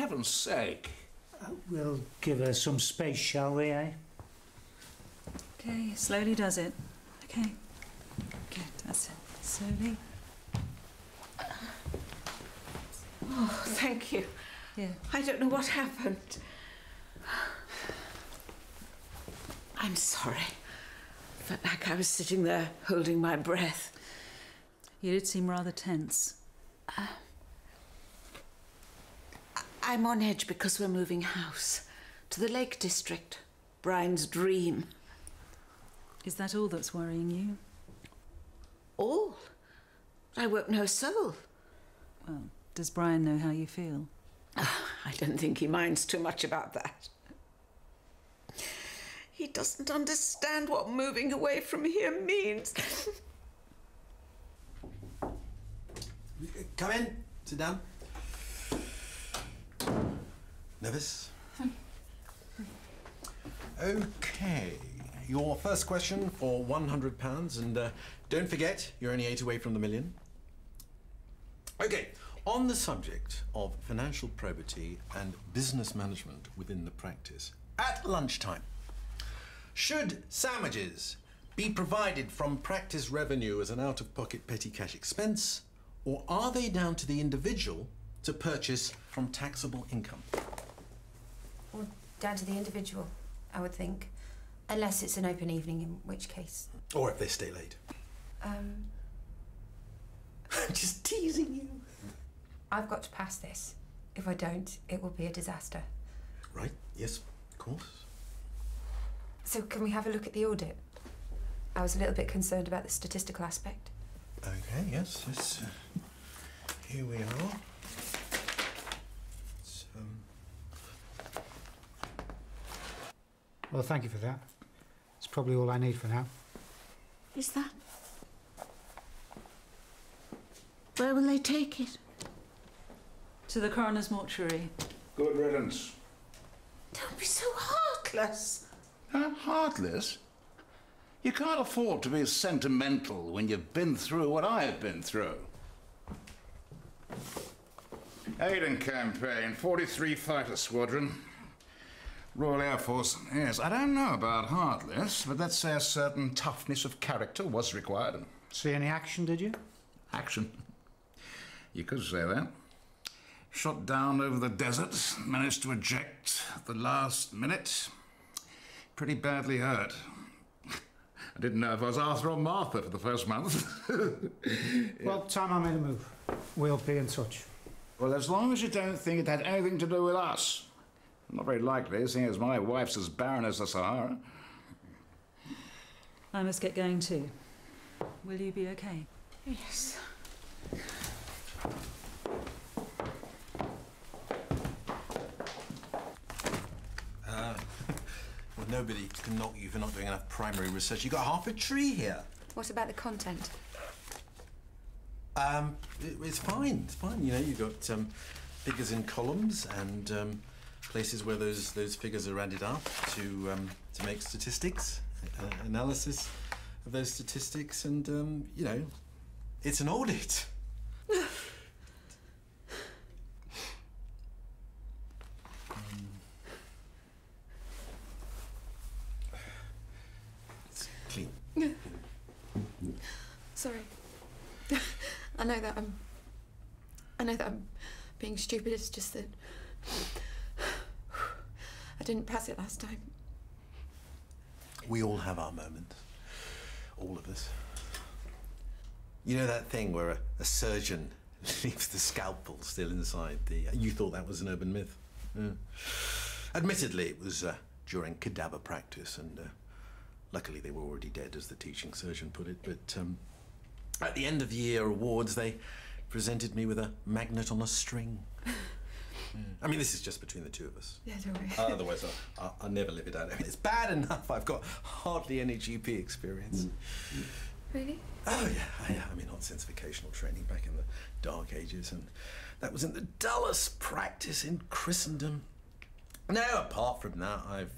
heaven's sake. We'll give her some space, shall we, eh? Okay, slowly does it. Okay. Good, that's it. Slowly. Oh, thank you. Yeah. I don't know what happened. I'm sorry. Felt like I was sitting there holding my breath. You did seem rather tense. I'm on edge because we're moving house to the Lake District. Brian's dream. Is that all that's worrying you? All? I won't know a soul. Well, does Brian know how you feel? I don't think he minds too much about that. He doesn't understand what moving away from here means. Come in. Sit down. Nervous? Okay. Your first question for £100, and don't forget, you're only 8 away from the million. Okay. On the subject of financial probity and business management within the practice, at lunchtime, should sandwiches be provided from practice revenue as an out-of-pocket petty cash expense, or are they down to the individual to purchase from taxable income? Or down to the individual, I would think. Unless it's an open evening, in which case... Or if they stay late. I'm just teasing you. I've got to pass this. If I don't, it will be a disaster. Right, yes, of course. So can we have a look at the audit? I was a little bit concerned about the statistical aspect. Okay, yes. Here we are. Well, thank you for that. It's probably all I need for now. Is that? Where will they take it? To the coroner's mortuary. Good riddance. Don't be so heartless. Heartless? You can't afford to be sentimental when you've been through what I have been through. Aiden Campaign, 43 Fighter Squadron. Royal Air Force. Yes, I don't know about heartless, but let's say a certain toughness of character was required. See any action, did you? Action? You could say that. Shot down over the desert, managed to eject at the last minute. Pretty badly hurt. I didn't know if I was Arthur or Martha for the first month. Yeah. Well, time I made a move. We'll be in touch. Well, as long as you don't think it had anything to do with us. Not very likely, seeing as my wife's as barren as the Sahara. I must get going too. Will you be okay? Yes. Well, nobody can knock you for not doing enough primary research. You've got half a tree here. What about the content? It's fine. It's fine. You know, you've got figures in columns and places where those figures are added up to make statistics, analysis of those statistics, and you know, it's an audit. It's clean. Sorry. I know that I'm being stupid. It's just that I didn't pass it last time. We all have our moments. All of us. You know that thing where a surgeon leaves the scalpel still inside the... You thought that was an urban myth. Yeah. Admittedly, it was during cadaver practice, and luckily they were already dead, as the teaching surgeon put it. But at the end of the year awards, they presented me with a magnet on a string. Yeah. I mean, this is just between the two of us. Yeah, don't worry. Otherwise, I'll never live it out. I mean, it's bad enough I've got hardly any GP experience. Really? Oh, yeah. I mean, on sense vocational training back in the dark ages, and that was in the dullest practice in Christendom. Now, apart from that, I've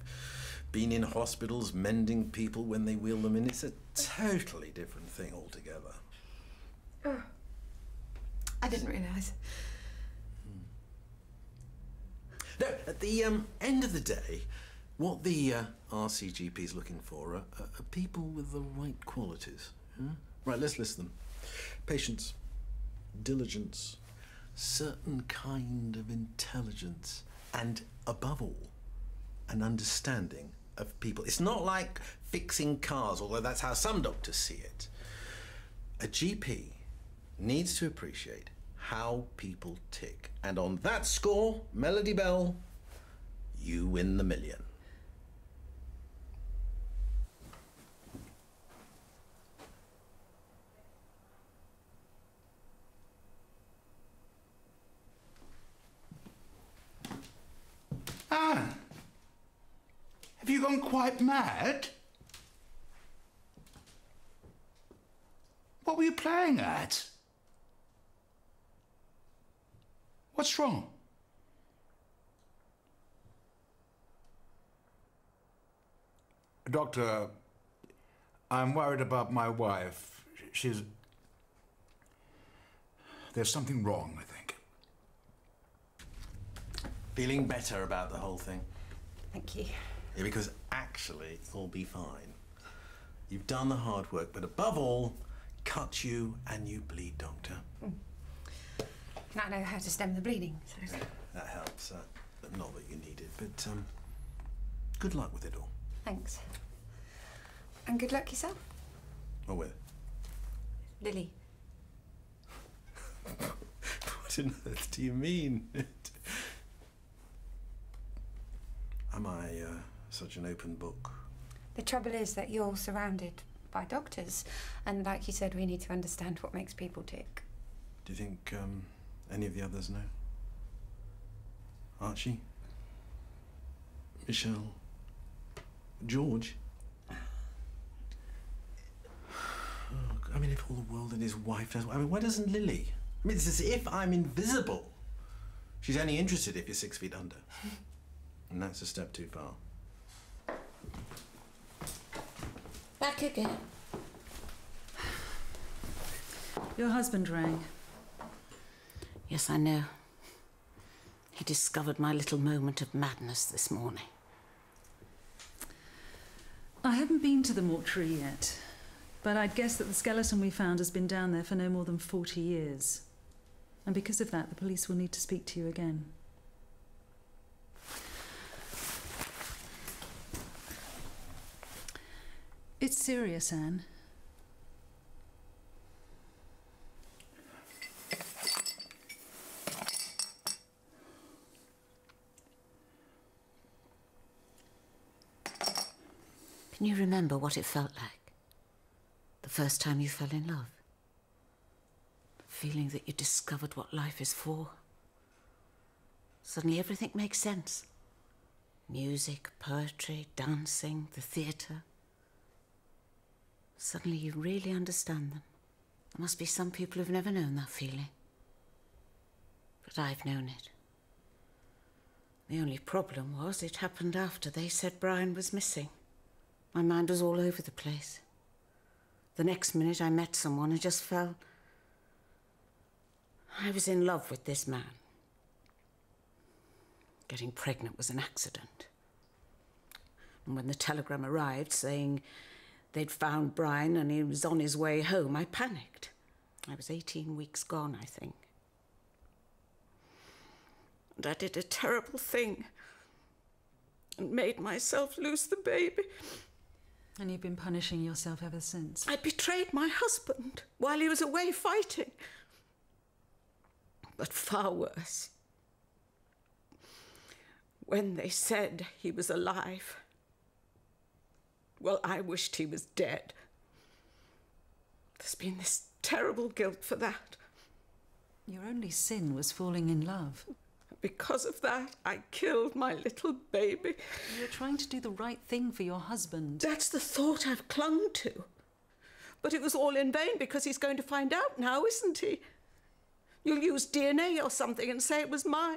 been in hospitals mending people when they wheel them in. It's a totally different thing altogether. Oh, I didn't realise. No, at the end of the day, what the RCGP is looking for are people with the right qualities. Yeah? Right, let's list them. Patience, diligence, certain kind of intelligence, and above all, an understanding of people. It's not like fixing cars, although that's how some doctors see it. A GP needs to appreciate how people tick. And on that score, Melody Bell, you win the million. Ah! Have you gone quite mad? What were you playing at? What's wrong? Doctor, I'm worried about my wife. There's something wrong, I think. Feeling better about the whole thing? Thank you. Yeah, because actually, it'll be fine. You've done the hard work, but above all, cut you and you bleed, Doctor. Now I know how to stem the bleeding. So. That helps. Not that you need it, but good luck with it all. Thanks. And good luck yourself. Or with? Lily. What on earth do you mean? Am I such an open book? The trouble is that you're surrounded by doctors, and like you said, we need to understand what makes people tick. Do you think any of the others know? Archie? Michelle? George? I mean, if all the world and his wife does, I mean, why doesn't Lily? I mean, it's as if I'm invisible. She's only interested if you're 6 feet under. And that's a step too far. Back again. Your husband rang. Yes, I know. He discovered my little moment of madness this morning. I haven't been to the mortuary yet, but I'd guess that the skeleton we found has been down there for no more than 40 years. And because of that, the police will need to speak to you again. It's serious, Anne. Can you remember what it felt like? The first time you fell in love? The feeling that you discovered what life is for? Suddenly everything makes sense. Music, poetry, dancing, the theatre. Suddenly you really understand them. There must be some people who've never known that feeling. But I've known it. The only problem was it happened after they said Brian was missing. My mind was all over the place. The next minute I met someone and just fell. I was in love with this man. Getting pregnant was an accident. And when the telegram arrived saying they'd found Brian and he was on his way home, I panicked. I was 18 weeks gone, I think. And I did a terrible thing and made myself lose the baby. And you've been punishing yourself ever since. I betrayed my husband while he was away fighting. But far worse, when they said he was alive, well, I wished he was dead. There's been this terrible guilt for that. Your only sin was falling in love. Because of that, I killed my little baby. You're trying to do the right thing for your husband. That's the thought I've clung to. But it was all in vain because he's going to find out now, isn't he? You'll use DNA or something and say it was mine.